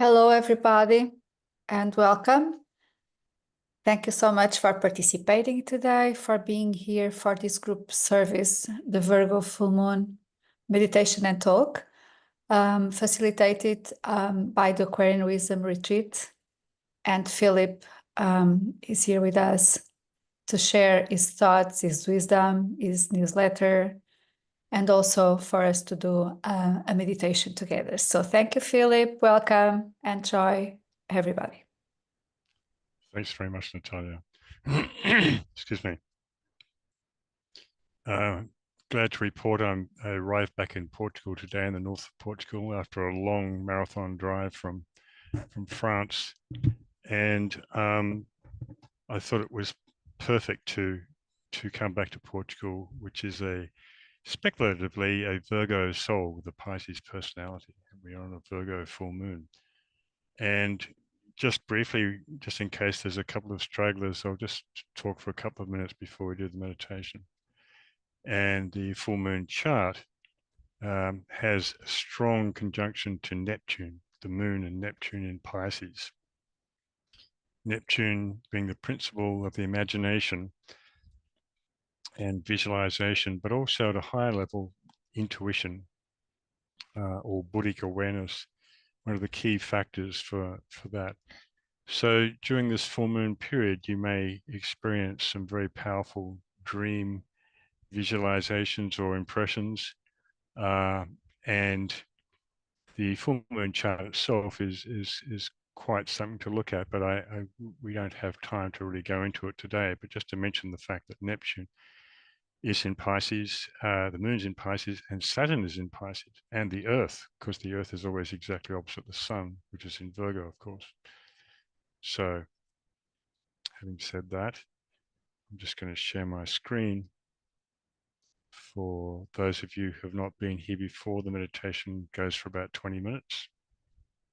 Hello, everybody, and welcome. Thank you so much for participating today, for being here for this group service, the Virgo Full Moon Meditation and Talk, facilitated by the Aquarian Wisdom Retreat. And Philip is here with us to share his thoughts, his wisdom, his newsletter, and also for us to do a meditation together. So thank you, Philip. Welcome. Enjoy, everybody. Thanks very much, Natalia. Excuse me. Glad to report I arrived back in Portugal today, in the north of Portugal, after a long marathon drive from France. And I thought it was perfect to come back to Portugal, which is speculatively a Virgo soul with a Pisces personality. We are on a Virgo full moon. And just briefly, just in case there's a couple of stragglers, I'll just talk for a couple of minutes before we do the meditation. And the full moon chart has a strong conjunction to Neptune, the moon and Neptune in Pisces. Neptune being the principle of the imagination and visualization, but also at a higher level, intuition or Buddhic awareness, one of the key factors for that. So during this full moon period, you may experience some very powerful dream visualizations or impressions. And the full moon chart itself is quite something to look at, but we don't have time to really go into it today. But just to mention the fact that Neptune is in Pisces, the moon's in Pisces, and Saturn is in Pisces, and the Earth, because the Earth is always exactly opposite the Sun, which is in Virgo, of course. So having said that, I'm just going to share my screen. For those of you who have not been here before, the meditation goes for about 20 minutes.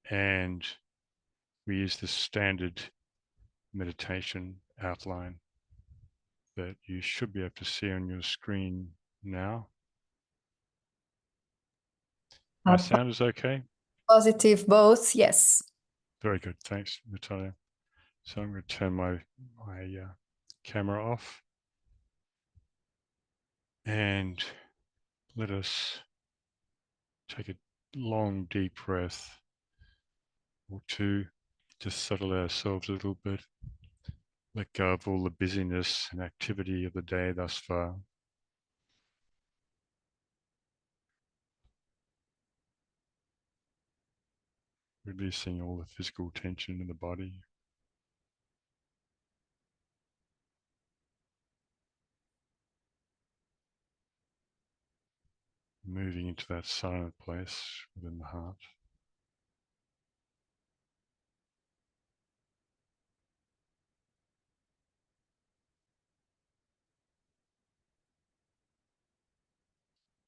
And we use the standard meditation outline that you should be able to see on your screen now. My sound is okay? Positive both, yes. Very good. Thanks, Natalia. So I'm going to turn my camera off and let us take a long, deep breath or two, just settle ourselves a little bit, let go of all the busyness and activity of the day thus far. Releasing all the physical tension in the body. Moving into that silent place within the heart.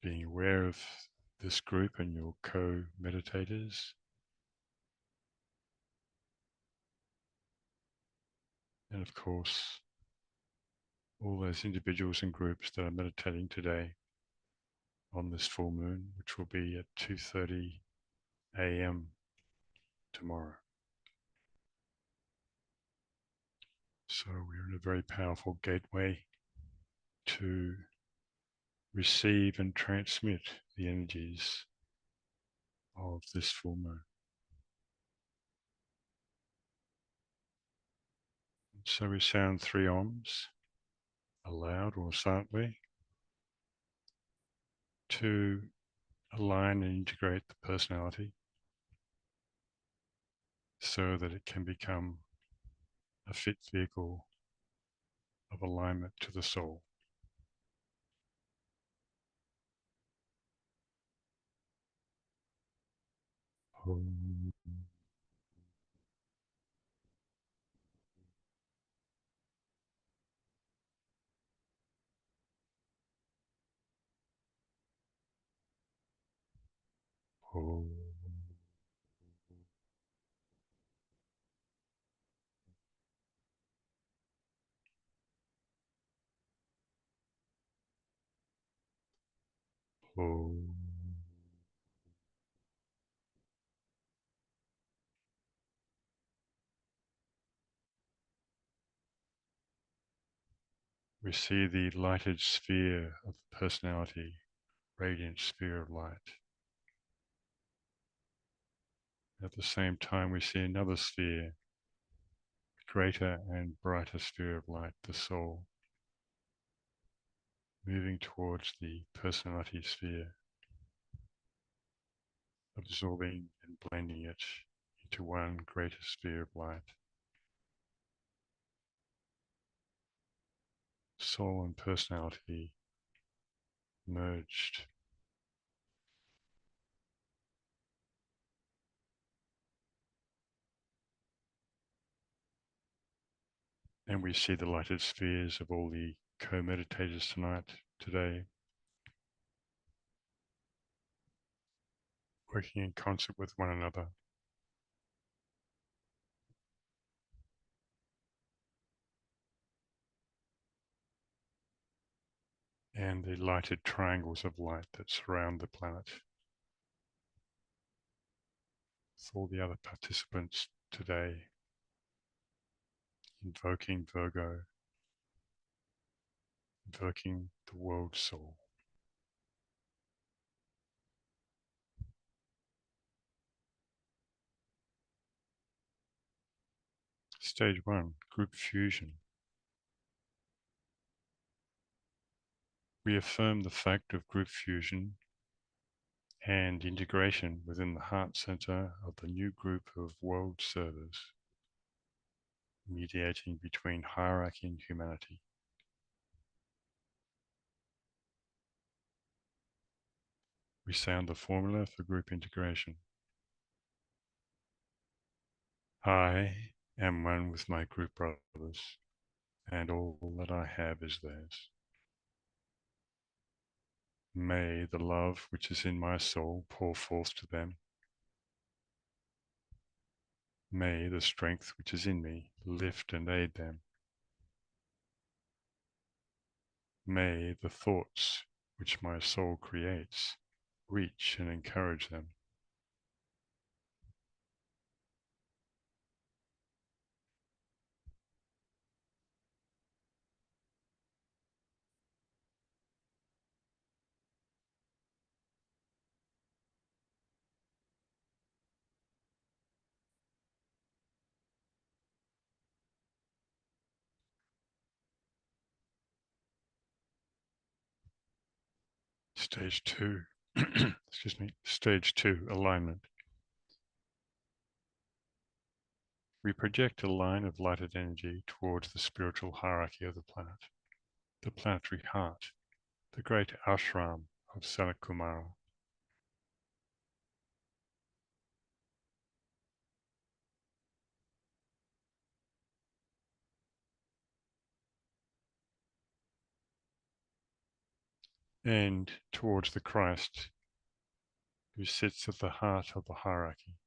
Being aware of this group and your co-meditators. And of course, all those individuals and groups that are meditating today on this full moon, which will be at 2:30 a.m. tomorrow. So we're in a very powerful gateway to receive and transmit the energies of this full moon. So we sound 3 ohms aloud or silently to align and integrate the personality so that it can become a fit vehicle of alignment to the soul. Om. Om. Om. We see the lighted sphere of personality, radiant sphere of light. At the same time, we see another sphere, greater and brighter sphere of light, the soul, moving towards the personality sphere, absorbing and blending it into one greater sphere of light. Soul and personality merged. And we see the lighted spheres of all the co-meditators today, working in concert with one another. And the lighted triangles of light that surround the planet. With all the other participants today, invoking Virgo, invoking the world soul. Stage 1, group fusion. We affirm the fact of group fusion and integration within the heart center of the new group of world servers, mediating between hierarchy and humanity. We sound the formula for group integration. I am one with my group brothers, and all that I have is theirs. May the love which is in my soul pour forth to them. May the strength which is in me lift and aid them. May the thoughts which my soul creates reach and encourage them. Stage 2, excuse me, Stage 2, alignment. We project a line of lighted energy towards the spiritual hierarchy of the planet, the planetary heart, the great ashram of Sanakumara. And towards the Christ who sits at the heart of the hierarchy.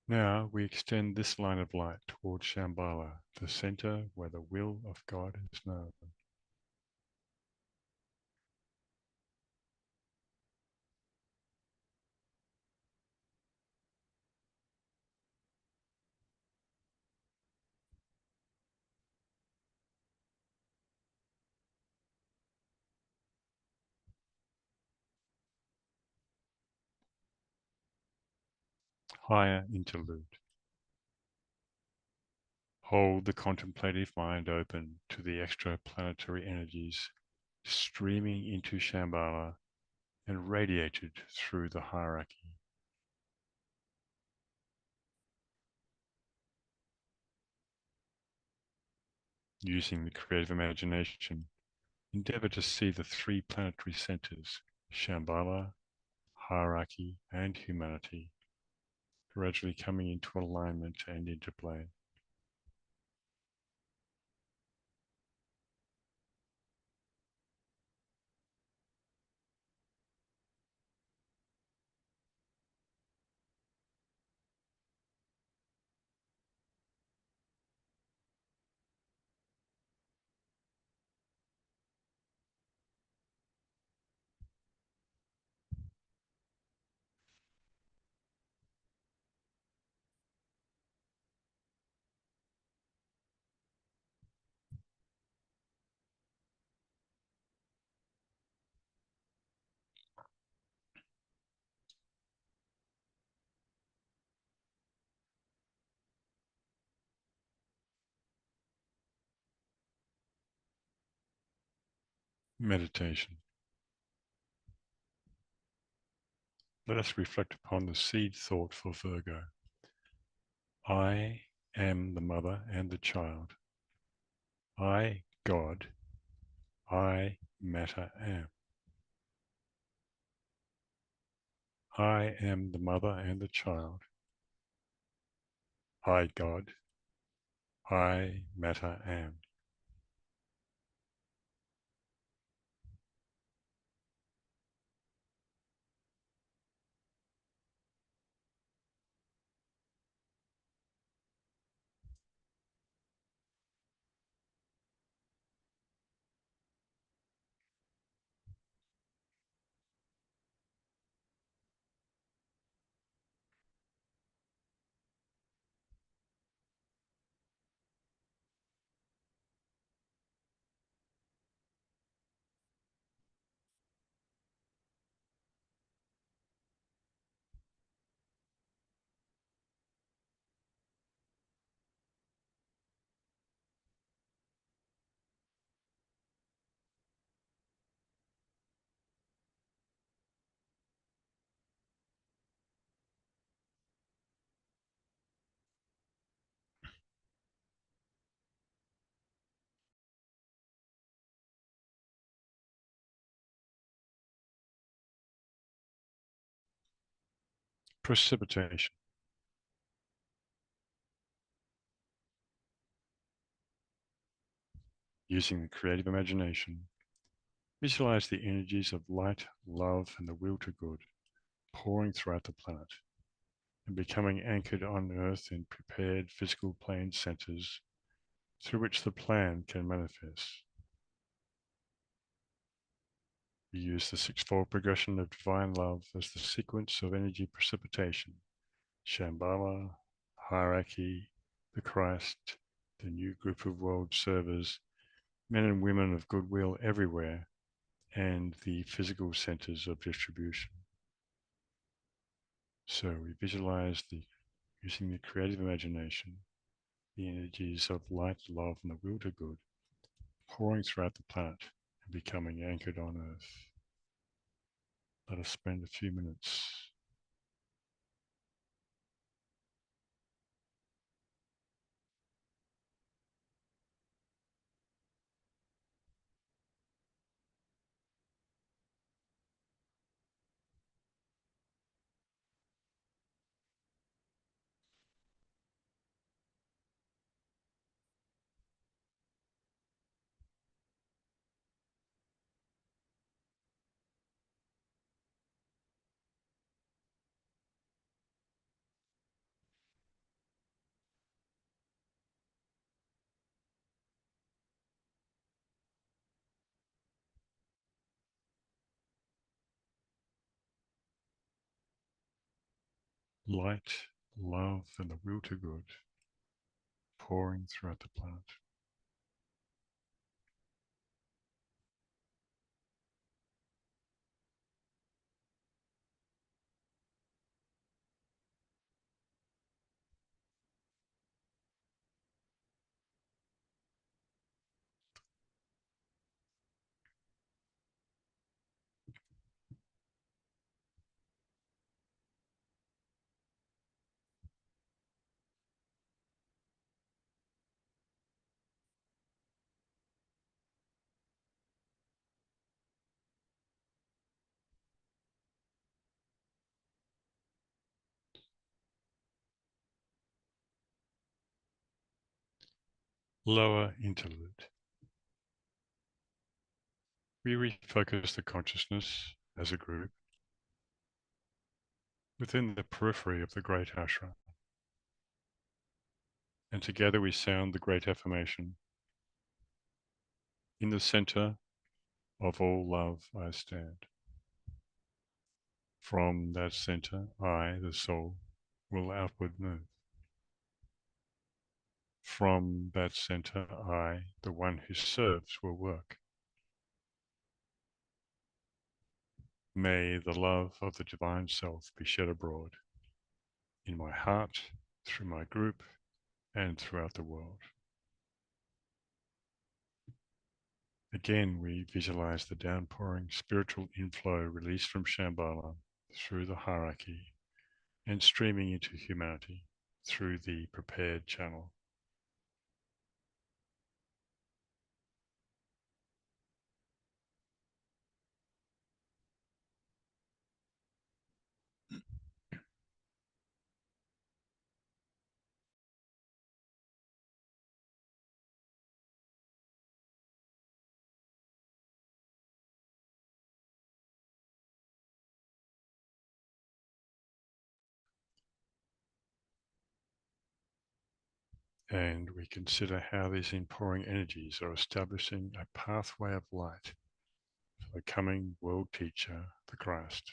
Now we extend this line of light towards Shambhala, the center where the will of God is known. Higher interlude. Hold the contemplative mind open to the extraplanetary energies streaming into Shambhala and radiated through the hierarchy. Using the creative imagination, endeavor to see the three planetary centers, Shambhala, hierarchy, and humanity, gradually coming into alignment and interplay. Meditation. Let us reflect upon the seed thought for Virgo. I am the mother and the child. I, God, I, matter, am. I am the mother and the child. I, God, I, matter, am. Precipitation. Using the creative imagination, visualize the energies of light, love, and the will to good pouring throughout the planet and becoming anchored on Earth in prepared physical plane centers through which the plan can manifest. We use the sixfold progression of divine love as the sequence of energy precipitation: Shambhala, hierarchy, the Christ, the new group of world servers, men and women of goodwill everywhere, and the physical centers of distribution. So we visualize using the creative imagination, the energies of light, love, and the will to good pouring throughout the planet and becoming anchored on Earth. Let us spend a few minutes. Light, love, and the will to good pouring throughout the planet. Lower interlude. We refocus the consciousness as a group within the periphery of the great ashram. And together we sound the great affirmation: in the center of all love I stand. From that center, I, the soul, will outward move. From that center, I, the one who serves, will work. May the love of the divine self be shed abroad in my heart, through my group, and throughout the world. Again, we visualize the downpouring spiritual inflow released from Shambhala through the hierarchy and streaming into humanity through the prepared channel. And we consider how these inpouring energies are establishing a pathway of light for the coming world teacher, the Christ.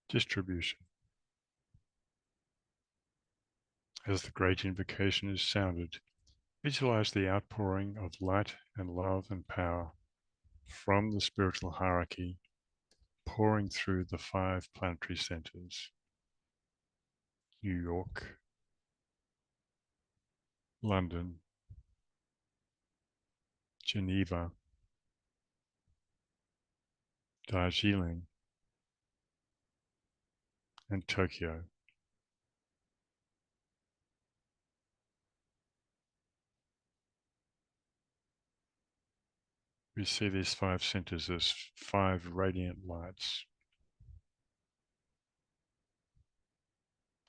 Distribution. As the great invocation is sounded, visualize the outpouring of light and love and power from the spiritual hierarchy pouring through the 5 planetary centers: New York, London, Geneva, Darjeeling, and Tokyo. We see these 5 centers as 5 radiant lights,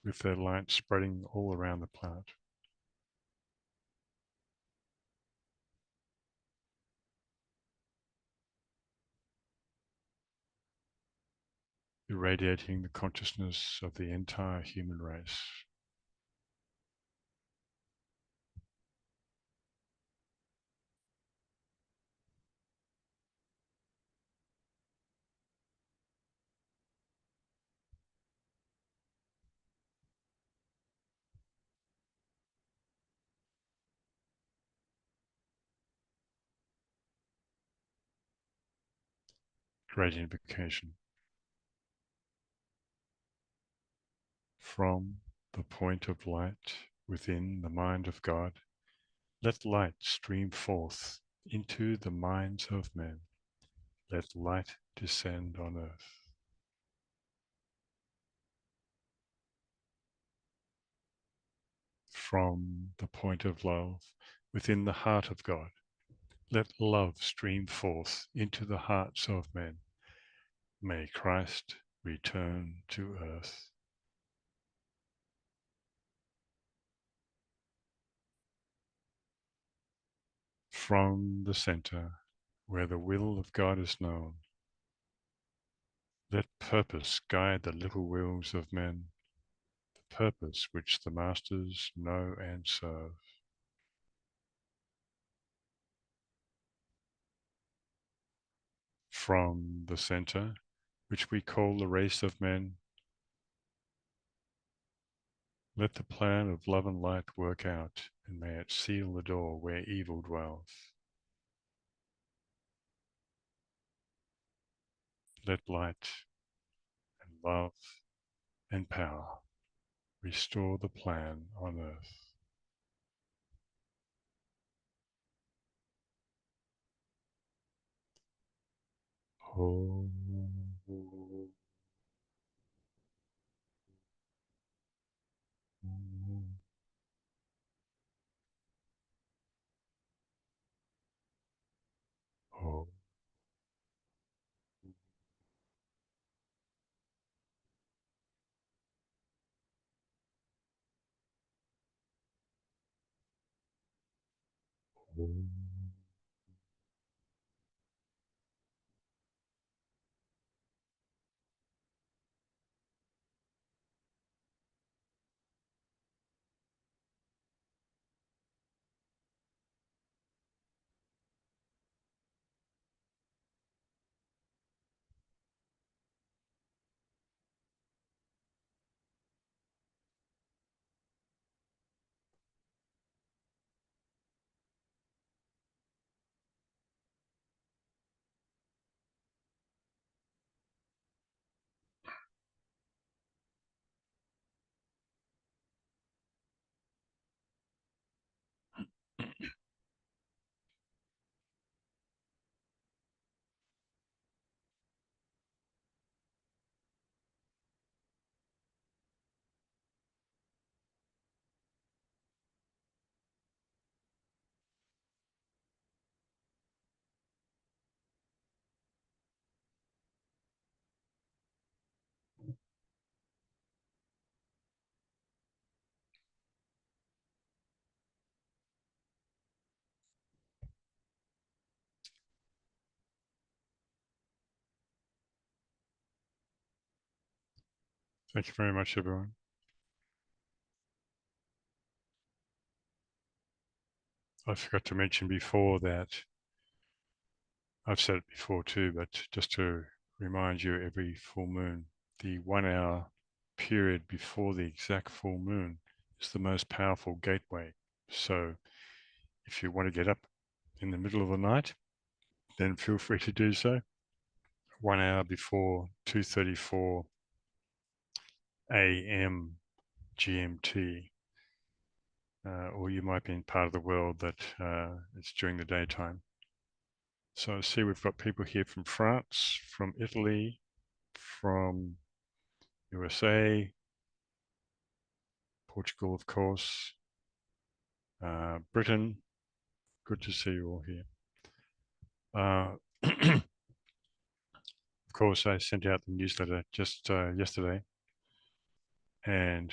with their light spreading all around the planet. Irradiating the consciousness of the entire human race. Great invocation. From the point of light within the mind of God, let light stream forth into the minds of men. Let light descend on earth. From the point of love within the heart of God, let love stream forth into the hearts of men. May Christ return to earth. From the center, where the will of God is known, let purpose guide the little wills of men, the purpose which the masters know and serve. From the center, which we call the race of men, let the plan of love and light work out, and may it seal the door where evil dwells. Let light and love and power restore the plan on earth. Oh. Oh. Thank you very much, everyone. I forgot to mention before that, I've said it before too, but just to remind you, every full moon, the 1 hour period before the exact full moon is the most powerful gateway. So if you want to get up in the middle of the night, then feel free to do so. 1 hour before 2:34 a.m. GMT. Or you might be in part of the world that it's during the daytime. So I see we've got people here from France, from Italy, from USA, Portugal, of course, Britain. Good to see you all here. Of course, I sent out the newsletter just yesterday, and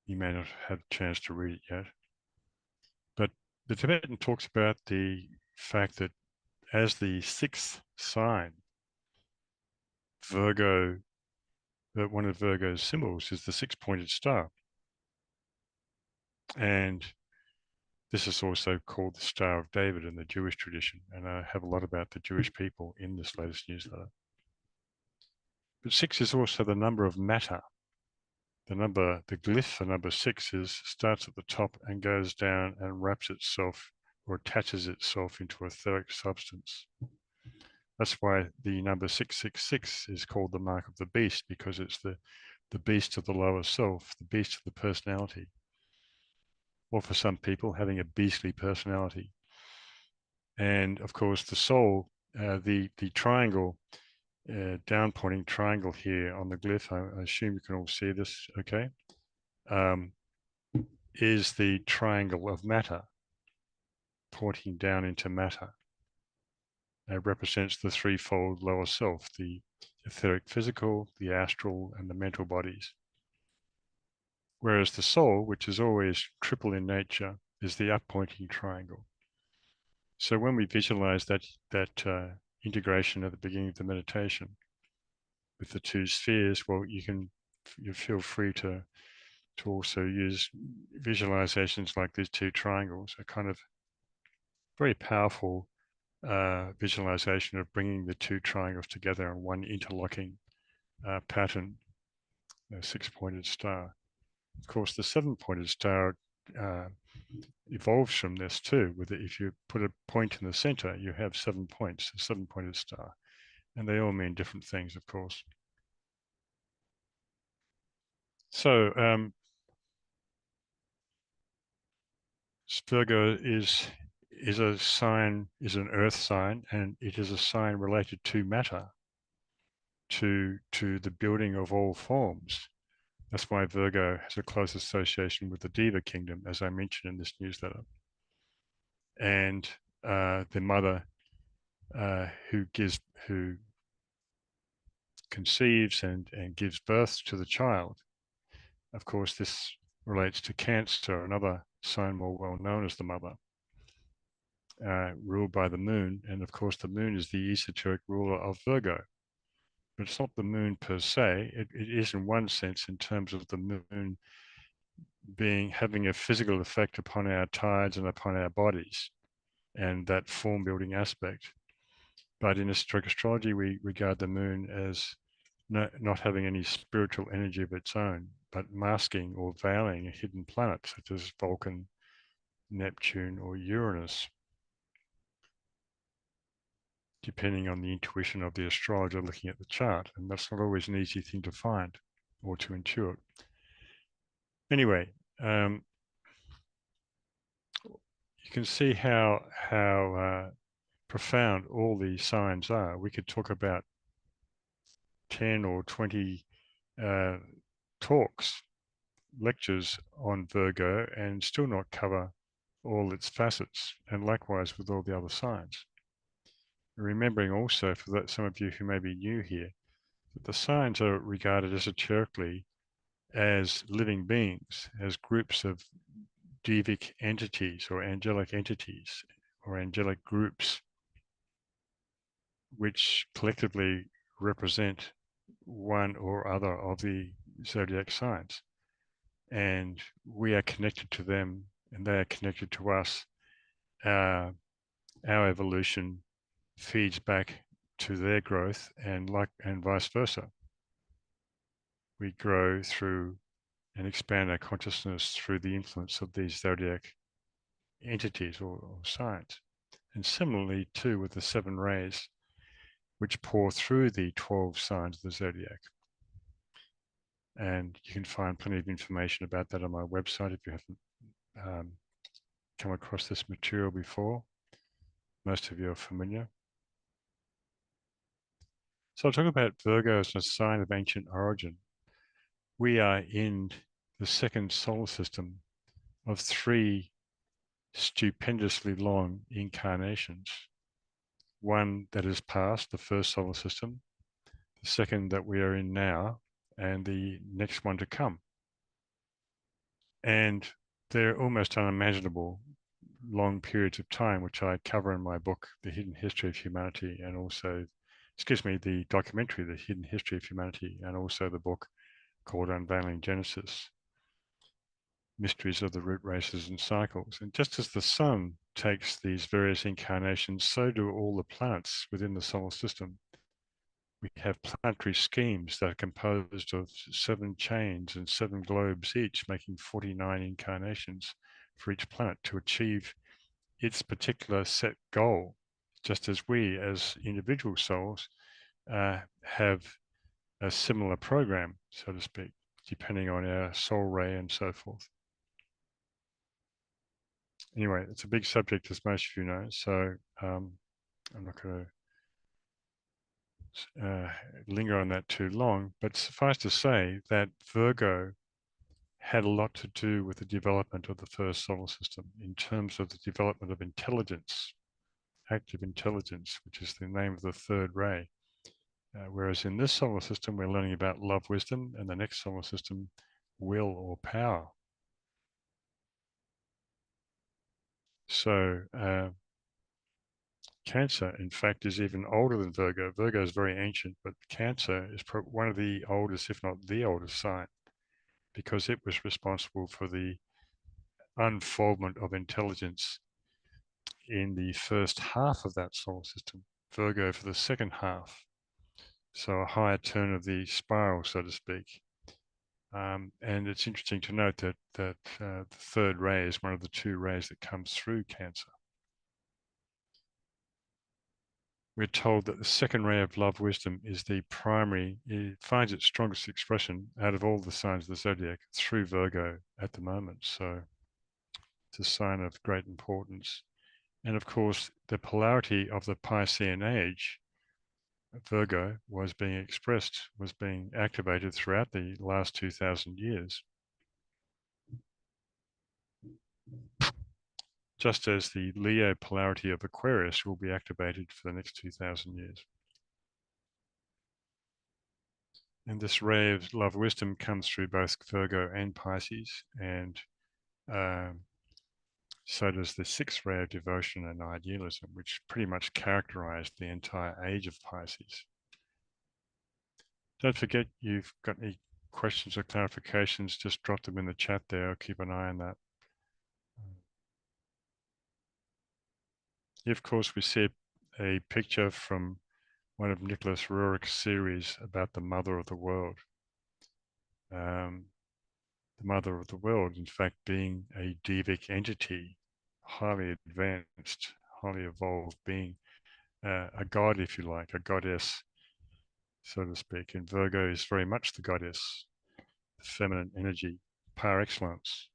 you may not have a chance to read it yet. But the Tibetan talks about the fact that as the sixth sign, Virgo, that one of Virgo's symbols is the six-pointed star. And this is also called the Star of David in the Jewish tradition. And I have a lot about the Jewish people in this latest newsletter. But six is also the number of matter. The glyph for number six starts at the top and goes down and wraps itself or attaches itself into etheric substance. That's why the number 666 is called the mark of the beast, because it's the beast of the lower self, the beast of the personality. Or for some people, having a beastly personality. And of course, the soul, the triangle, down pointing triangle here on the glyph, I assume you can all see this, okay, is the triangle of matter, pointing down into matter. It represents the threefold lower self, the etheric physical, the astral, and the mental bodies. Whereas the soul, which is always triple in nature, is the up-pointing triangle. So when we visualize that integration at the beginning of the meditation with the two spheres, well, you feel free to also use visualizations like these two triangles, a kind of very powerful visualization of bringing the two triangles together in one interlocking pattern, a six-pointed star. Of course, the seven-pointed star evolves from this too. If you put a point in the center, you have 7 points, a seven-pointed star, and they all mean different things, of course. So Virgo is a sign, is an earth sign, and it is a sign related to matter, to the building of all forms. That's why Virgo has a close association with the Deva kingdom, as I mentioned in this newsletter. And the mother who conceives and gives birth to the child. Of course, this relates to Cancer, another sign more well known as the mother, ruled by the moon. And of course, the moon is the esoteric ruler of Virgo. But it's not the moon per se. It is in one sense in terms of the moon having a physical effect upon our tides and upon our bodies and that form building aspect. But in esoteric astrology, we regard the moon as not having any spiritual energy of its own, but masking or veiling a hidden planet such as Vulcan, Neptune, or Uranus, depending on the intuition of the astrologer looking at the chart. And that's not always an easy thing to find or to intuit. Anyway, you can see how profound all these signs are. We could talk about 10 or 20 talks, lectures on Virgo and still not cover all its facets, and likewise with all the other signs. Remembering also, for that, some of you who may be new here, that the signs are regarded esoterically as living beings, as groups of devic entities or angelic groups, which collectively represent one or other of the zodiac signs. And we are connected to them and they are connected to us. Our evolution feeds back to their growth and vice versa. We grow through and expand our consciousness through the influence of these zodiac entities or signs. And similarly too with the seven rays, which pour through the 12 signs of the zodiac. And you can find plenty of information about that on my website if you haven't come across this material before. Most of you are familiar. So I'll talk about Virgo as a sign of ancient origin. We are in the second solar system of 3 stupendously long incarnations. One that is past, the first solar system, the second that we are in now, and the next one to come. And they're almost unimaginable long periods of time, which I cover in my book, The Hidden History of Humanity, and also, the documentary, The Hidden History of Humanity, and also the book called Unveiling Genesis, Mysteries of the Root Races and Cycles. And just as the sun takes these various incarnations, so do all the planets within the solar system. We have planetary schemes that are composed of 7 chains and 7 globes each, making 49 incarnations for each planet to achieve its particular set goal, just as we as individual souls have a similar program, so to speak, depending on our soul ray and so forth. Anyway, it's a big subject, as most of you know, so I'm not going to linger on that too long, but suffice to say that Virgo had a lot to do with the development of the first solar system in terms of the development of intelligence, active intelligence, which is the name of the third ray. Whereas in this solar system, we're learning about love, wisdom, and the next solar system, will or power. So Cancer, in fact, is even older than Virgo. Virgo is very ancient, but Cancer is one of the oldest, if not the oldest sign, because it was responsible for the unfoldment of intelligence in the first half of that solar system. Virgo for the second half. So a higher turn of the spiral, so to speak. And it's interesting to note that the third ray is one of the 2 rays that comes through Cancer. We're told that the second ray of love wisdom is the primary, it finds its strongest expression out of all the signs of the zodiac through Virgo at the moment. So it's a sign of great importance. And of course, the polarity of the Piscean age, Virgo, was being activated throughout the last 2,000 years. Just as the Leo polarity of Aquarius will be activated for the next 2,000 years. And this ray of love wisdom comes through both Virgo and Pisces, and so does the 6th ray of devotion and idealism, which pretty much characterized the entire age of Pisces. Don't forget, you've got any questions or clarifications, just drop them in the chat there. I'll keep an eye on that. Of course, we see a picture from one of Nicholas Rorick's series about the mother of the world. The mother of the world, in fact, being a devic entity, highly advanced, highly evolved being, a god, if you like, a goddess, so to speak. And Virgo is very much the goddess, the feminine energy, par excellence.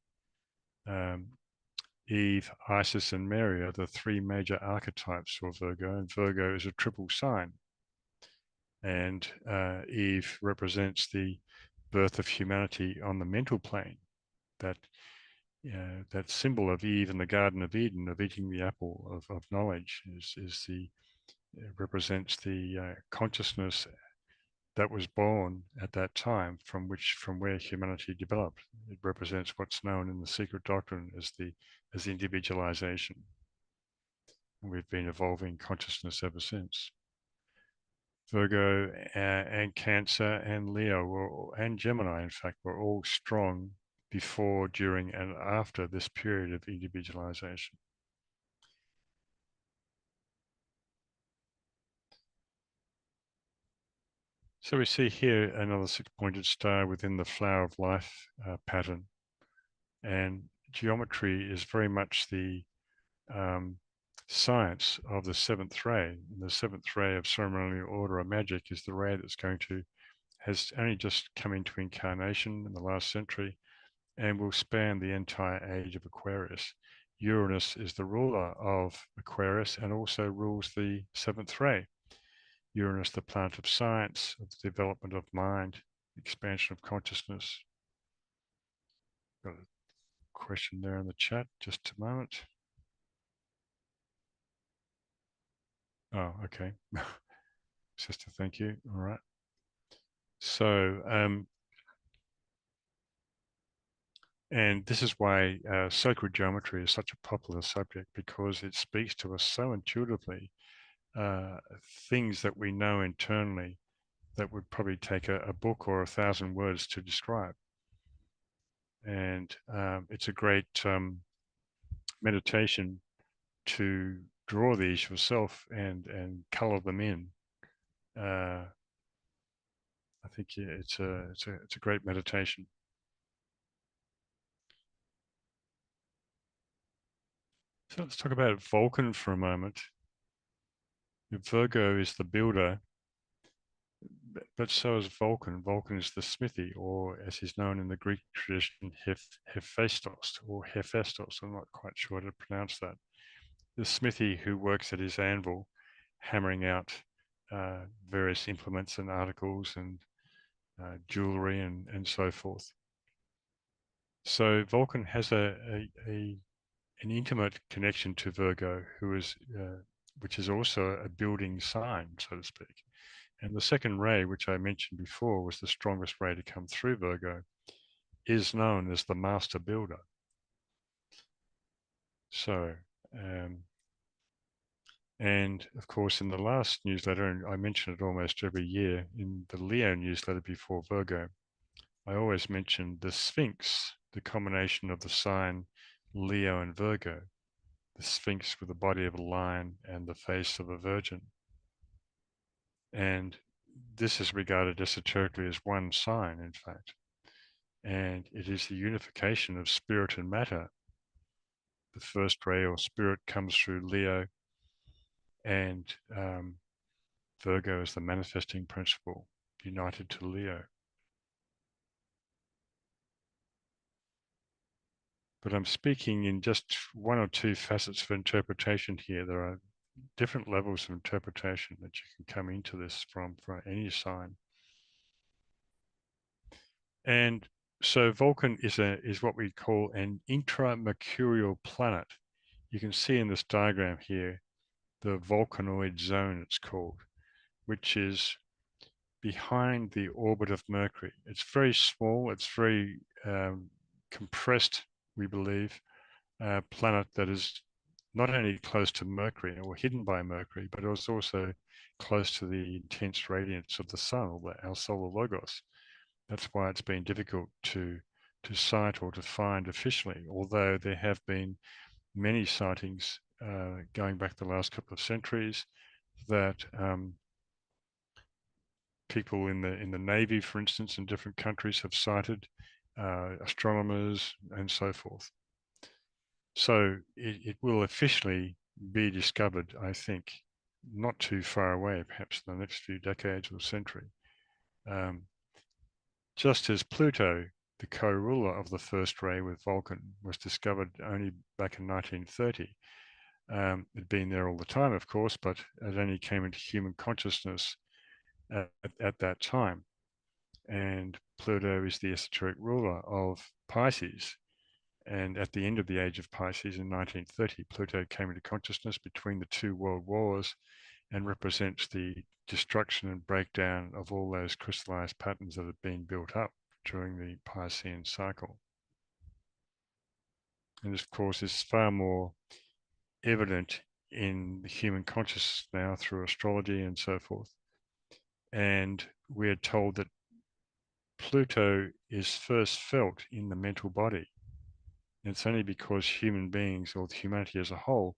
Eve, Isis, and Mary are the 3 major archetypes for Virgo, and Virgo is a triple sign. And Eve represents the birth of humanity on the mental plane. That symbol of Eve in the Garden of Eden, of eating the apple of knowledge, represents the consciousness that was born at that time, from where humanity developed. It represents what's known in the secret doctrine as individualization. And we've been evolving consciousness ever since. Virgo and Cancer and Leo and Gemini, in fact, were all strong before, during, and after this period of individualization. So we see here another 6-pointed star within the flower of life pattern. And geometry is very much the science of the seventh ray. And the seventh ray of ceremonial order of magic is the ray that's has only just come into incarnation in the last century and will span the entire age of Aquarius. Uranus is the ruler of Aquarius and also rules the seventh ray. Uranus, the planet of science, of the development of mind, expansion of consciousness. Got a question there in the chat, just a moment. Oh, okay. Sister, thank you. All right. So, and this is why sacred geometry is such a popular subject, because it speaks to us so intuitively, things that we know internally that would probably take a book or 1,000 words to describe. And it's a great meditation to draw these yourself and color them in. I think it's a great meditation. So let's talk about Vulcan for a moment. Virgo is the builder, but so is Vulcan. Vulcan is the smithy, or as is known in the Greek tradition, Hephaestos or Hephaestos. I'm not quite sure how to pronounce that. The smithy who works at his anvil, hammering out various implements and articles and jewelry and so forth. So Vulcan has an intimate connection to Virgo, which is also a building sign, so to speak. And the second ray, which I mentioned before, was the strongest ray to come through Virgo, is known as the master builder. So, and of course, in the last newsletter, and I mention it almost every year, in the Leo newsletter before Virgo, I always mention the Sphinx, the combination of the sign Leo and Virgo, the Sphinx with the body of a lion and the face of a virgin. And this is regarded esoterically as one sign, in fact. And it is the unification of spirit and matter. The first ray or spirit comes through Leo, and Virgo is the manifesting principle, united to Leo. But I'm speaking in just one or two facets of interpretation here. There are different levels of interpretation that you can come into this from for any sign. And so Vulcan is what we call an intramercurial planet. You can see in this diagram here the volcanoid zone, it's called, which is behind the orbit of Mercury. It's very small, it's very compressed, we believe, planet that is not only close to Mercury or hidden by Mercury, but it was also close to the intense radiance of the sun, or our solar logos. That's why it's been difficult to sight or to find officially, although there have been many sightings going back the last couple of centuries that people in the Navy, for instance, in different countries have sighted, astronomers and so forth. So it will officially be discovered, I think, not too far away, perhaps in the next few decades or century. Just as Pluto, the co-ruler of the first ray with Vulcan, was discovered only back in 1930. It'd been there all the time, of course, but it only came into human consciousness at that time. And Pluto is the esoteric ruler of Pisces. And at the end of the age of Pisces in 1930, Pluto came into consciousness between the two world wars and represents the destruction and breakdown of all those crystallized patterns that have been built up during the Piscean cycle. And of course, is far more evident in the human consciousness now through astrology and so forth. And we're told that Pluto is first felt in the mental body. And it's only because human beings, or humanity as a whole,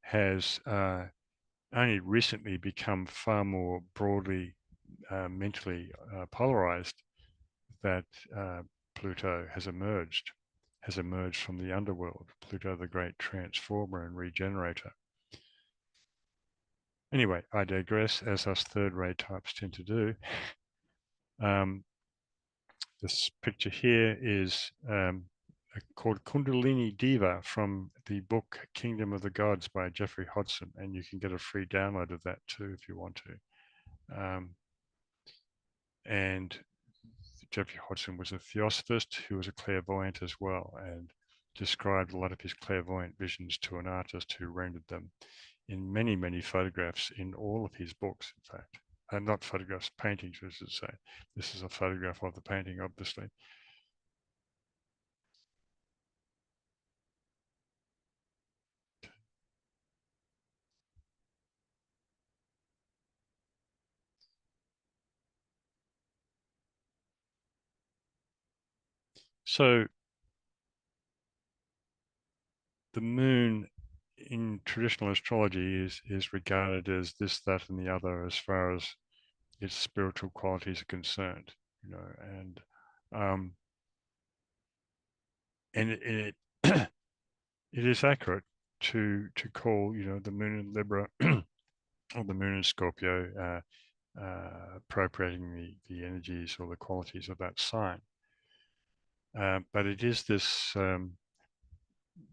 has only recently become far more broadly mentally polarized that Pluto has emerged from the underworld. Pluto, the great transformer and regenerator. Anyway, I digress, as us third ray types tend to do. Um, this picture here is called Kundalini Diva from the book Kingdom of the Gods by Jeffrey Hodson, and you can get a free download of that too if you want to. And Jeffrey Hodson was a theosophist who was a clairvoyant as well, and described a lot of his clairvoyant visions to an artist who rendered them in many, many photographs in all of his books, in fact. Not photographs, paintings, I should say. This is a photograph of the painting, obviously. So the moon in traditional astrology is regarded as this, that, and the other as far as its spiritual qualities are concerned, you know, um, and it it is accurate to call, you know, the moon in Libra or the moon in Scorpio appropriating the energies or the qualities of that sign. But it is this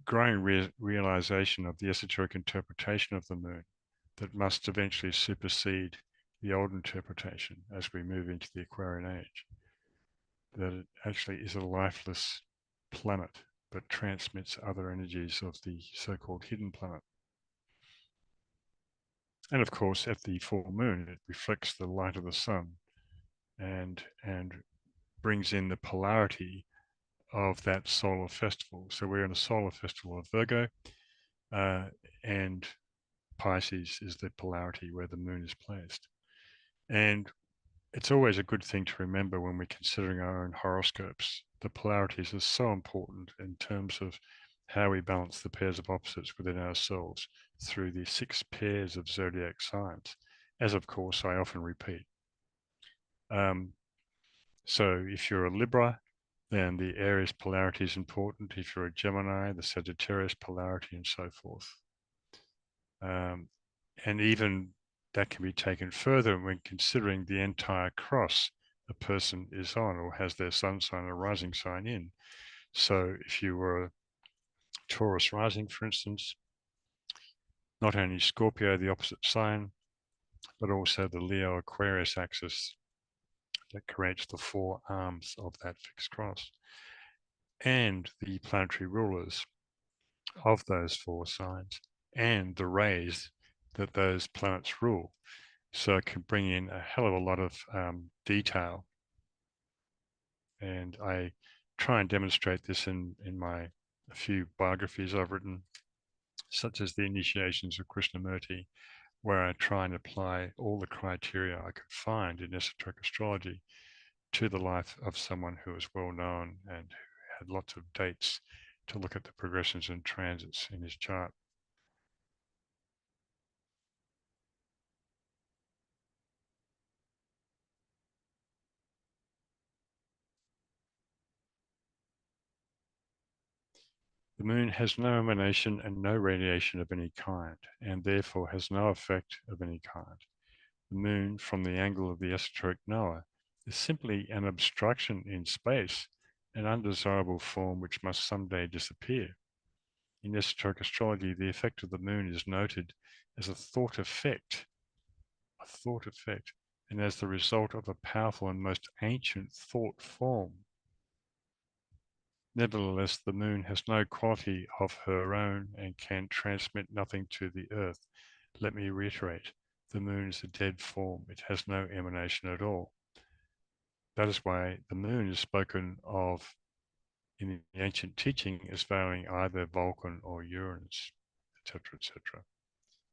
growing realization of the esoteric interpretation of the moon that must eventually supersede the old interpretation as we move into the Aquarian age, that it actually is a lifeless planet but transmits other energies of the so-called hidden planet. And of course, at the full moon, it reflects the light of the sun and brings in the polarity of that solar festival. So we're in a solar festival of Virgo, and Pisces is the polarity where the moon is placed. And it's always a good thing to remember when we're considering our own horoscopes. The polarities are so important in terms of how we balance the pairs of opposites within ourselves through the 6 pairs of zodiac signs, as of course I often repeat. So if you're a Libra, then the Aries polarity is important. If you're a Gemini, the Sagittarius polarity, and so forth. And even that can be taken further when considering the entire cross a person is on or has their sun sign or rising sign in. So if you were a Taurus rising, for instance, not only Scorpio, the opposite sign, but also the Leo Aquarius axis that creates the 4 arms of that fixed cross, and the planetary rulers of those 4 signs, and the rays that those planets rule. So it can bring in a hell of a lot of detail. And I try and demonstrate this in my a few biographies I've written, such as the Initiations of Krishnamurti, where I try and apply all the criteria I could find in esoteric astrology to the life of someone who was well known and who had lots of dates to look at the progressions and transits in his chart. The moon has no emanation and no radiation of any kind, and therefore has no effect of any kind. The moon, from the angle of the esoteric knower, is simply an obstruction in space, an undesirable form which must someday disappear. In esoteric astrology, the effect of the moon is noted as a thought effect, and as the result of a powerful and most ancient thought form. Nevertheless, the moon has no quality of her own and can transmit nothing to the earth. Let me reiterate, the moon is a dead form. It has no emanation at all. That is why the moon is spoken of in the ancient teaching as veiling either Vulcan or Uranus, etc., etc. I'm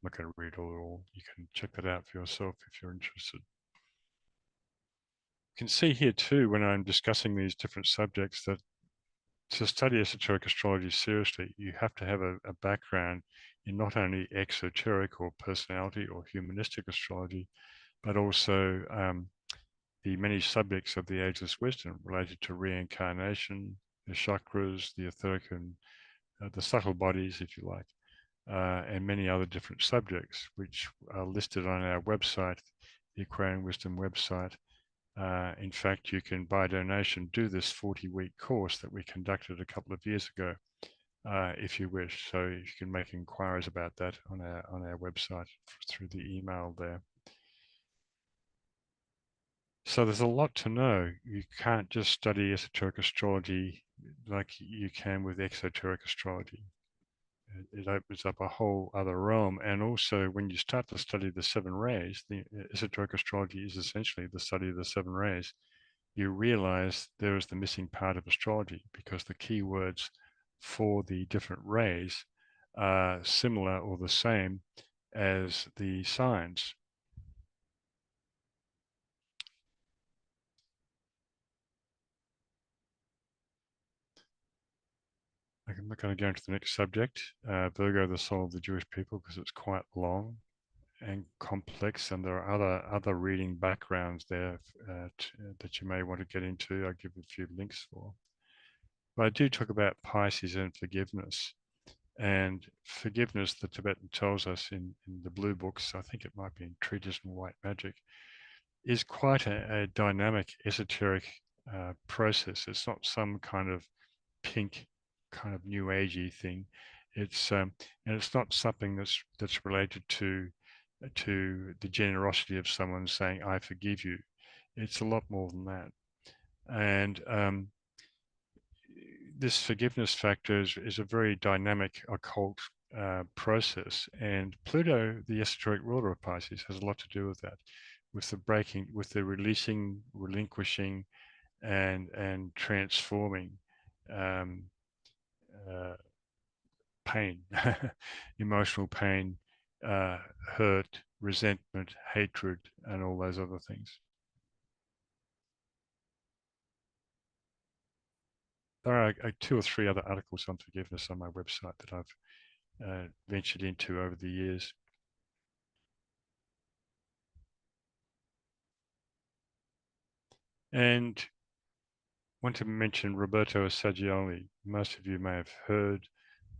not going to read all. You can check that out for yourself if you're interested. You can see here too, when I'm discussing these different subjects, that to study esoteric astrology seriously, you have to have a background in not only exoteric or personality or humanistic astrology, but also the many subjects of the ageless wisdom related to reincarnation, the chakras, the etheric and the subtle bodies, if you like, and many other different subjects, which are listed on our website, the Aquarian Wisdom website. In fact, you can, by donation, do this 40-week course that we conducted a couple of years ago, if you wish. So you can make inquiries about that on our website through the email there. So there's a lot to know. You can't just study esoteric astrology like you can with exoteric astrology. It opens up a whole other realm. And also, when you start to study the seven rays, the esoteric astrology is essentially the study of the seven rays. You realize there is the missing part of astrology, because the key words for the different rays are similar or the same as the signs. I'm not going to go into the next subject, Virgo, the soul of the Jewish people, because it's quite long and complex, and there are other reading backgrounds there that you may want to get into. I'll give you a few links for. But I do talk about Pisces and forgiveness. And forgiveness, the Tibetan tells us in the blue books, I think it might be in Treatise on White Magic, is quite a dynamic, esoteric process. It's not some kind of pink, kind of new agey thing. It's and it's not something that's related to the generosity of someone saying I forgive you. It's a lot more than that. And this forgiveness factor is a very dynamic occult process, and Pluto, the esoteric ruler of Pisces, has a lot to do with that, with the breaking, with the releasing, relinquishing, and transforming um, uh, pain, emotional pain, hurt, resentment, hatred, and all those other things. There are two or three other articles on forgiveness on my website that I've ventured into over the years. And want to mention Roberto Assagioli. Most of you may have heard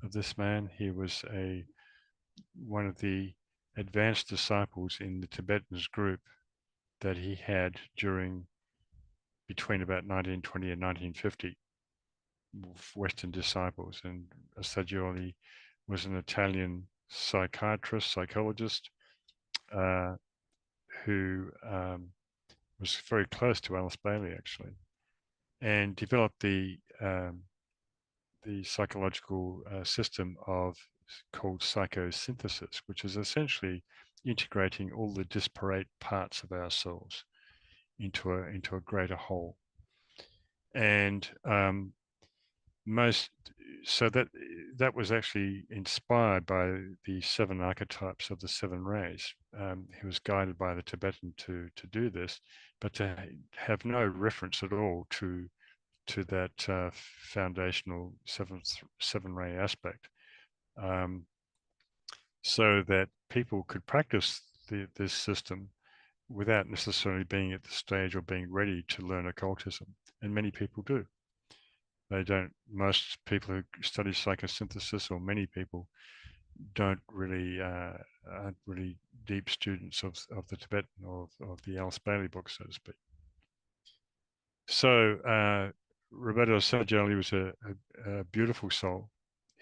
of this man. He was one of the advanced disciples in the Tibetans group that he had between about 1920 and 1950, Western disciples. And Assagioli was an Italian psychologist, uh, who was very close to Alice Bailey, actually, and developed the psychological system called psychosynthesis, which is essentially integrating all the disparate parts of ourselves into a greater whole. And most so that was actually inspired by the seven archetypes of the seven rays. He was guided by the Tibetan to do this, but to have no reference at all to that foundational seven ray aspect, so that people could practice this system without necessarily being at the stage or being ready to learn occultism. And many people do. They don't. Most people who study psychosynthesis, or many people, don't really aren't really deep students of the Tibetan or of the Alice Bailey book, so to speak. So Roberto Saggioli was a beautiful soul.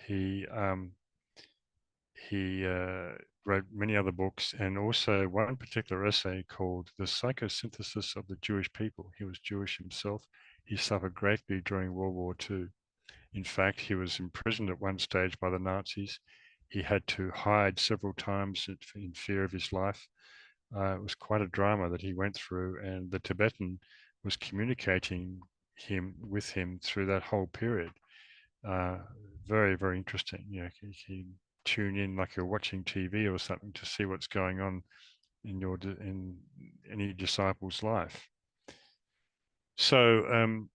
He wrote many other books, and also one particular essay called "The Psychosynthesis of the Jewish People." He was Jewish himself. He suffered greatly during World War II. In fact, he was imprisoned at one stage by the Nazis. He had to hide several times in fear of his life. It was quite a drama that he went through, and the Tibetan was communicating with him through that whole period. Very, very interesting. You know, you can tune in like you're watching TV or something to see what's going on in any disciple's life. So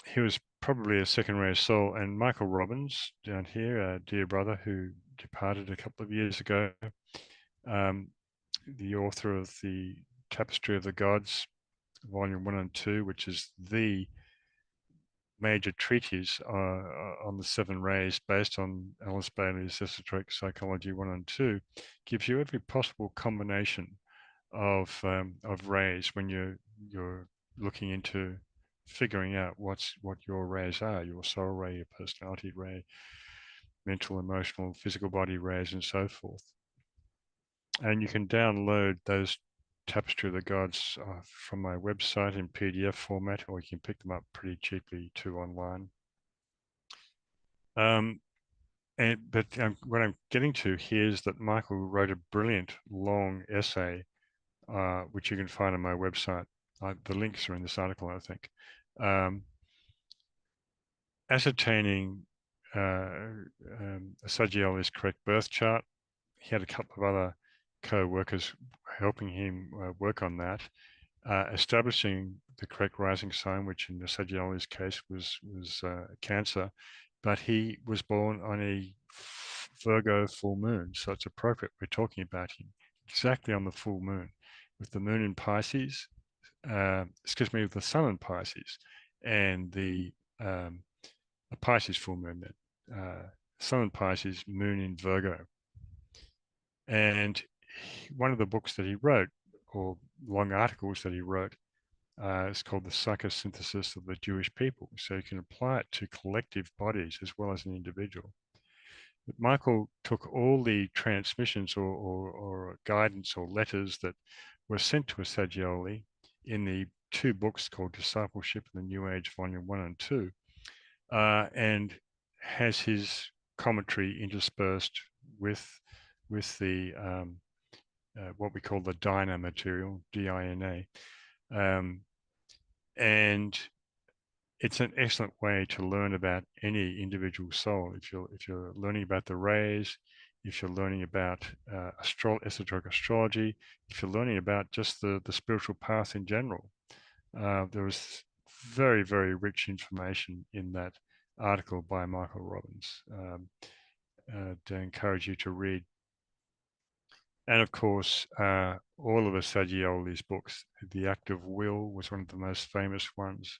he was probably a second rare soul. And Michael Robbins down here, a dear brother who departed a couple of years ago, the author of the Tapestry of the Gods, Volume 1 and 2, which is the major treatise on the seven rays based on Alice Bailey's Esoteric Psychology 1 and 2 gives you every possible combination of rays when you're looking into figuring out what your rays are, your soul ray, your personality ray, mental, emotional, physical body rays, and so forth. And you can download those Tapestry of the Gods from my website in PDF format, or you can pick them up pretty cheaply too online. But what I'm getting to here is that Michael wrote a brilliant long essay, which you can find on my website. The links are in this article, I think. Ascertaining Saggioli's correct birth chart. He had a couple of other co-workers helping him work on that. Establishing the correct rising sign, which in the Saggioli's case was Cancer, but he was born on a Virgo full moon, so it's appropriate we're talking about him exactly on the full moon, with the moon in Pisces, with the sun in Pisces, and the Pisces full moon, sun in Pisces, moon in Virgo. And one of the books that he wrote, or long articles that he wrote, is called The Psychosynthesis of the Jewish People. So you can apply it to collective bodies as well as an individual. But Michael took all the transmissions or guidance or letters that were sent to Saggioli in the two books called Discipleship and the New Age, Volume 1 and 2, and has his commentary interspersed with the what we call the Dina material, D-I-N-A, and it's an excellent way to learn about any individual soul. If you're learning about the rays, if you're learning about esoteric astrology, if you're learning about just the spiritual path in general, there was very, very rich information in that article by Michael Robbins to encourage you to read. And of course, all of Saggioli's books. The Act of Will was one of the most famous ones.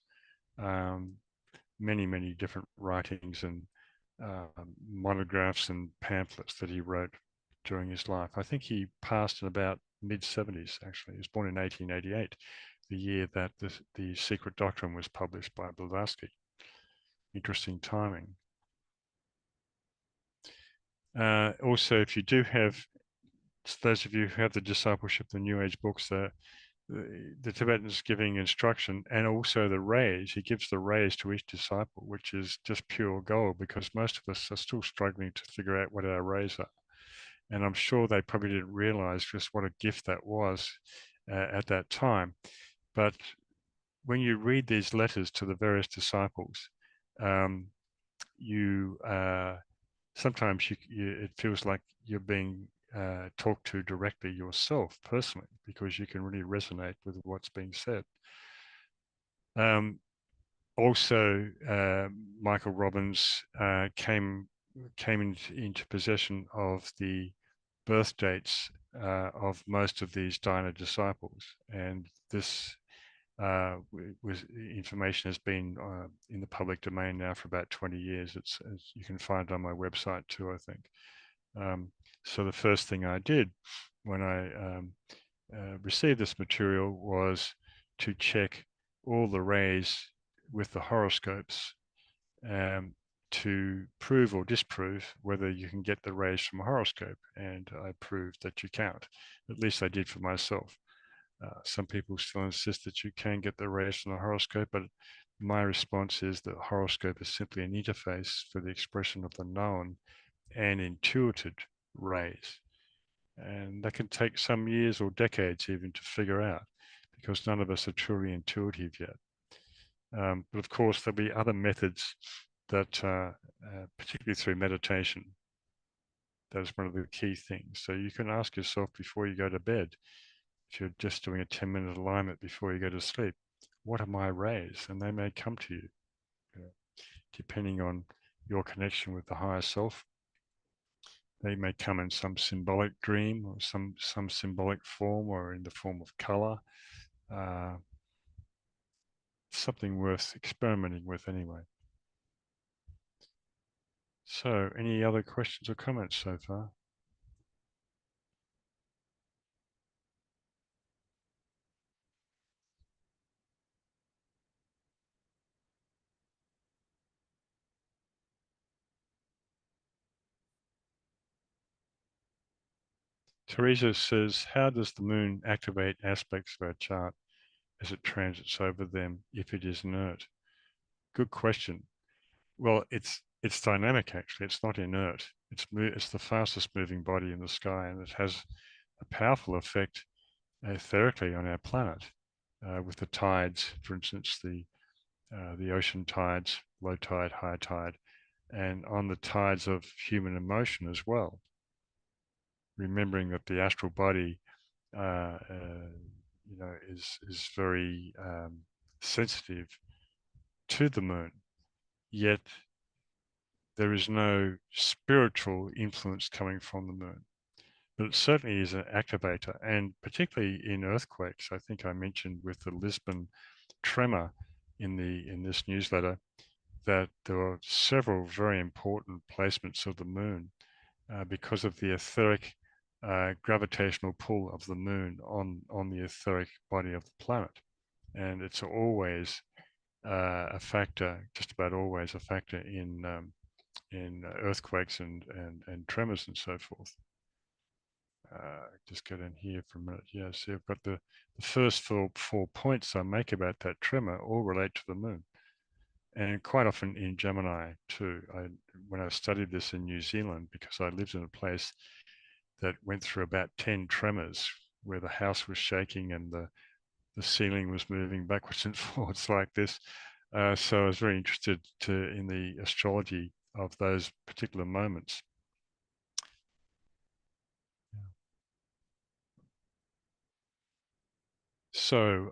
Many, many different writings and monographs and pamphlets that he wrote during his life. I think he passed in about mid-70s, actually. He was born in 1888, the year that the Secret Doctrine was published by Blavatsky. Interesting timing. Also, if you do have, those of you who have the Discipleship, the New Age books, the Tibetan's giving instruction, and also the rays. He gives the rays to each disciple, which is just pure gold, because most of us are still struggling to figure out what our rays are. And I'm sure they probably didn't realize just what a gift that was at that time. But when you read these letters to the various disciples, sometimes it feels like you're being talked to directly yourself personally, because you can really resonate with what's being said. Also, Michael Robbins came into possession of the birth dates of most of these Dina disciples, and this information has been in the public domain now for about 20 years. You can find it on my website too, I think. So the first thing I did when I received this material was to check all the rays with the horoscopes to prove or disprove whether you can get the rays from a horoscope. And I proved that you can't. At least I did for myself. Some people still insist that you can get the rays from the horoscope, but my response is that horoscope is simply an interface for the expression of the known and intuited rays. And that can take some years or decades even to figure out, because none of us are truly intuitive yet. But of course, there'll be other methods that, particularly through meditation, that's one of the key things. So you can ask yourself before you go to bed, if you're just doing a 10-minute alignment before you go to sleep, what are my rays? And they may come to you, depending on your connection with the higher self. They may come in some symbolic dream or some symbolic form, or in the form of color. something worth experimenting with anyway. So, any other questions or comments so far? Teresa says, how does the moon activate aspects of our chart as it transits over them if it is inert? Good question. Well, it's dynamic actually. It's not inert. It's the fastest moving body in the sky, and it has a powerful effect etherically on our planet. With the tides, for instance, the ocean tides, low tide, high tide, and on the tides of human emotion as well. Remembering that the astral body, is very sensitive to the moon, yet there is no spiritual influence coming from the moon. But it certainly is an activator, and particularly in earthquakes. I think I mentioned with the Lisbon tremor in this newsletter that there are several very important placements of the moon because of the etheric gravitational pull of the moon on the etheric body of the planet. And it's always a factor, just about always a factor in earthquakes and tremors and so forth. Just get in here for a minute. Yeah, see, I've got the first four points I make about that tremor all relate to the moon. And quite often in Gemini too. When I studied this in New Zealand, because I lived in a place that went through about 10 tremors where the house was shaking and the ceiling was moving backwards and forwards like this. So I was very interested in the astrology of those particular moments. So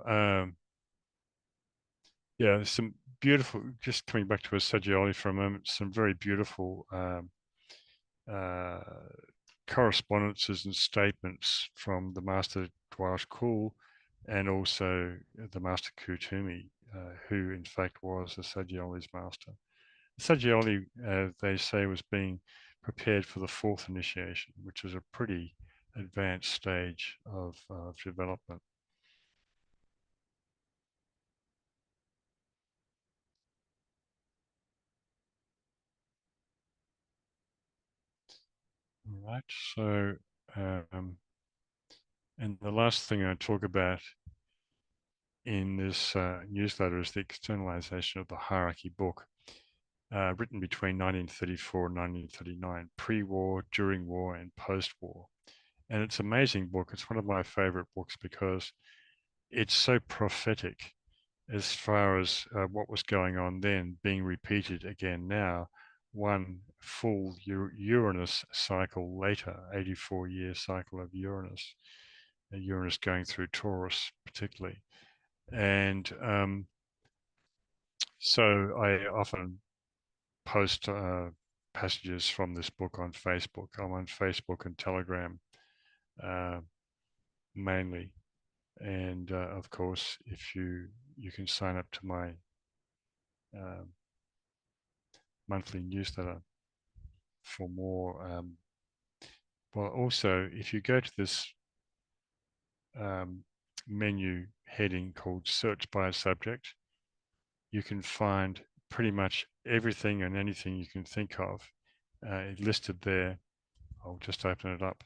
yeah, there's some beautiful, just coming back to a Saggioli for a moment, some very beautiful uh, correspondences and statements from the Master Dwaj Kul and also the Master Kutumi, who in fact was a Saggioli's master. Saggioli, they say, was being prepared for the fourth initiation, which is a pretty advanced stage of development. All right, so and the last thing I talk about in this newsletter is the externalization of the hierarchy book, written between 1934 and 1939, pre-war, during war, and post-war. And it's an amazing book. It's one of my favorite books because it's so prophetic as far as what was going on then being repeated again now, one full Uranus cycle later, 84-year cycle of Uranus, Uranus going through Taurus particularly. And so I often post passages from this book on Facebook. I'm on Facebook and Telegram uh, mainly. And of course, if you can sign up to my uh, monthly newsletter for more. Well, also, if you go to this menu heading called Search by Subject, you can find pretty much everything and anything you can think of listed there. I'll just open it up.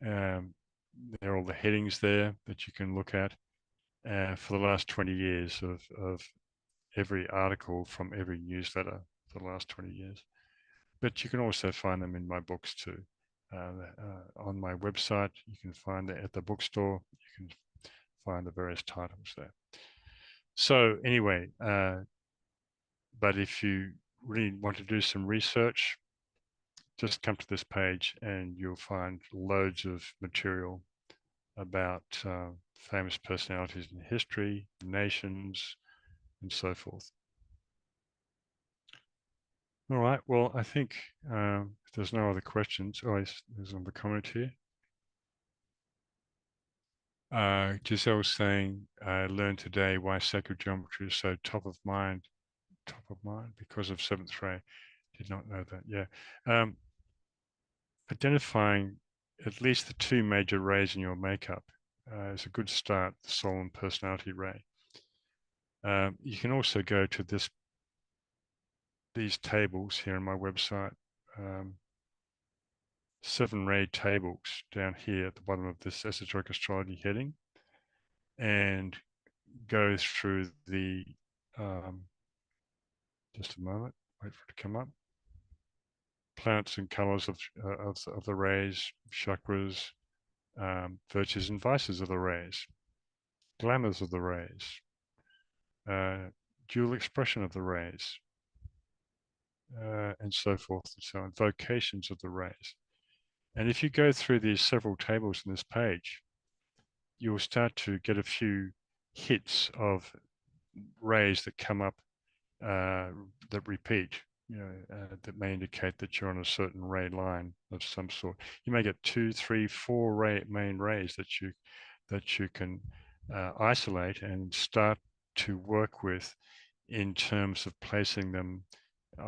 Um, there are all the headings there that you can look at for the last 20 years of every article from every newsletter for the last 20 years. But you can also find them in my books too. On my website, you can find it at the bookstore. You can find the various titles there. So anyway, but if you really want to do some research, just come to this page and you'll find loads of material about famous personalities in history, nations, and so forth. All right. Well, I think if there's no other questions, there's another comment here. Giselle's saying, I learned today why sacred geometry is so top of mind because of seventh ray. Did not know that. Yeah. Identifying at least the two major rays in your makeup is a good start, the soul and personality ray. You can also go to these tables here on my website, 7 ray tables down here at the bottom of this esoteric astrology heading, and go through the just a moment, wait for it to come up. Planets and colors of the rays, chakras, virtues and vices of the rays, glamours of the rays, dual expression of the rays, and so forth and so on, vocations of the rays. And if you go through these several tables in this page, you'll start to get a few hits of rays that come up that repeat, that may indicate that you're on a certain ray line of some sort. You may get 2, 3, 4 main rays that you can isolate and start to work with in terms of placing them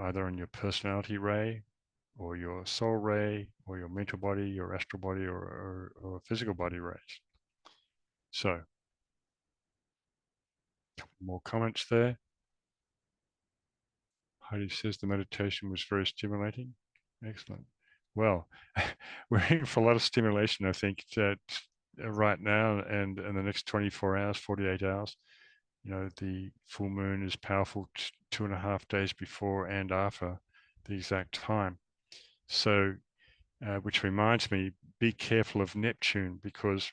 either on your personality ray or your soul ray or your mental body, your astral body, or physical body rays. So, a couple more comments there. Heidi says the meditation was very stimulating. Excellent. Well, we're in for a lot of stimulation, I think, that right now and in the next 24 hours, 48 hours. The full moon is powerful 2.5 days before and after the exact time. So, which reminds me, be careful of Neptune, because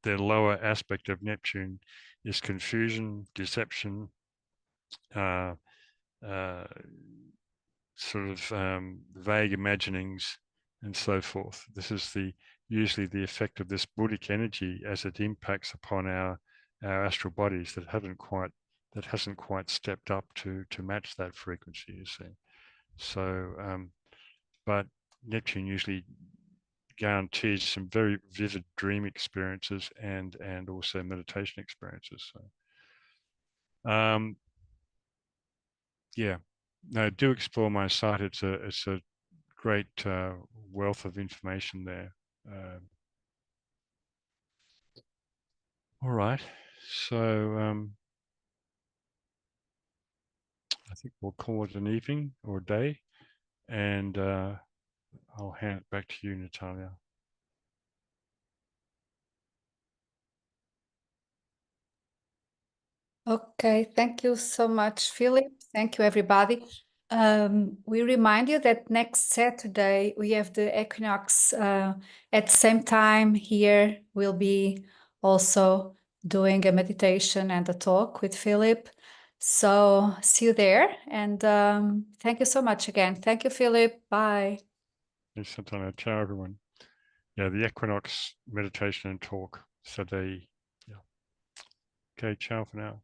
the lower aspect of Neptune is confusion, deception, sort of vague imaginings and so forth. This is usually the effect of this Buddhic energy as it impacts upon our astral bodies that hasn't quite stepped up to match that frequency, you see. So, but Neptune usually guarantees some very vivid dream experiences and also meditation experiences. So, yeah, no, do explore my site. It's a great wealth of information there. All right, so I think we'll call it an evening or a day, and I'll hand it back to you, Natalia. Okay, thank you so much, Philip. Thank you, everybody. We remind you that next Saturday we have the equinox at the same time here. We'll be also doing a meditation and a talk with Philip. So see you there, and thank you so much again. Thank you, Philip. Bye. Thanks, Natalia. Ciao, everyone. Yeah, the equinox meditation and talk. So yeah. Okay, ciao for now.